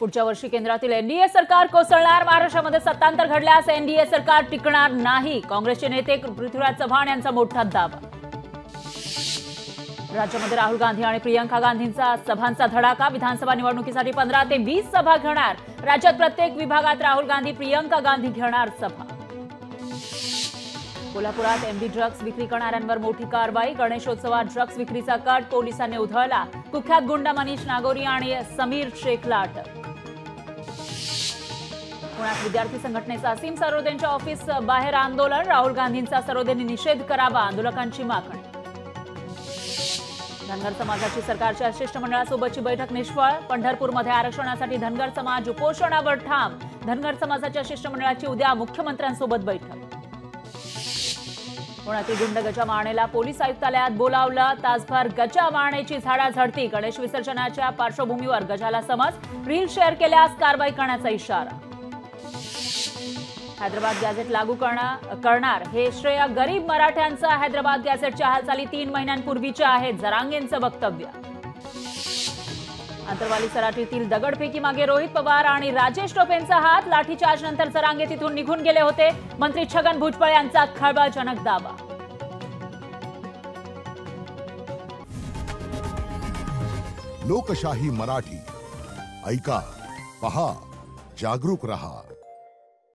पुढच्या वर्षी केंद्रातील एनडीए सरकार कोसळणार, महाराष्ट्रामध्ये सत्तांतर घडल्यास एनडीए सरकार टिकणार नाही, काँग्रेसचे नेते पृथ्वीराज चव्हाण यांचा मोठा दावा. राज्यामध्ये राहुल गांधी आणि प्रियंका गांधींचा सभांचा धडाका, विधानसभा निवडणुकीसाठी 15 ते 20 सभा घेणार. राज्यात प्रत्येक विभागात राहुल गांधी प्रियंका गांधी घेणार सभा. कोल्हापुरात एमडी ड्रग्ज विक्री करणाऱ्यांवर मोठी कारवाई, गणेशोत्सवात ड्रग्ज विक्रीचा कट पोलिसांनी उधळला. कुख्यात गुंड मनीष नागोरी आणि समीर शेखला अटक. पुण्यात विद्यार्थी संघटनेचं असीम सरोदेंच्या ऑफिस बाहेर आंदोलन, राहुल गांधींचा सरोदेंनी निषेध करावा, आंदोलकांची मागणी. धनगर समाजाची सरकारच्या शिष्टमंडळासोबतची बैठक निष्फळ, पंढरपूरमध्ये आरक्षणासाठी धनगर समाज उपोषणावर ठाम. धनगर समाजाच्या शिष्टमंडळाची उद्या मुख्यमंत्र्यांसोबत बैठक. पुण्यातील गुंड गजा मानेला पोलीस आयुक्तालयात बोलावलं, तासभर गजा मानेची झाडाझडती. गणेश विसर्जनाच्या पार्श्वभूमीवर गजाला समज, रील शेअर केल्यास कारवाई करण्याचा इशारा. हैदराबाद गॅझेट लागू करणार हे श्रेय गरीब मराठ्यांचं. हैदराबाद गॅझेटच्या हालचाली 3 महिन्यांपूर्वीच्या आहेत, जरांगेंचं वक्तव्य. अंतरवाली सराटीतील दगडफेकी मागे रोहित पवार आणि राजेश टोपेंचा हात, लाठीचार्ज नंतर जरांगे तिथून निघून गेले होते. मंत्री छगन भुजबळ यांचा खळबळजनक दावा. लोकशाही मराठी ऐका, पहा, जागरूक रहा.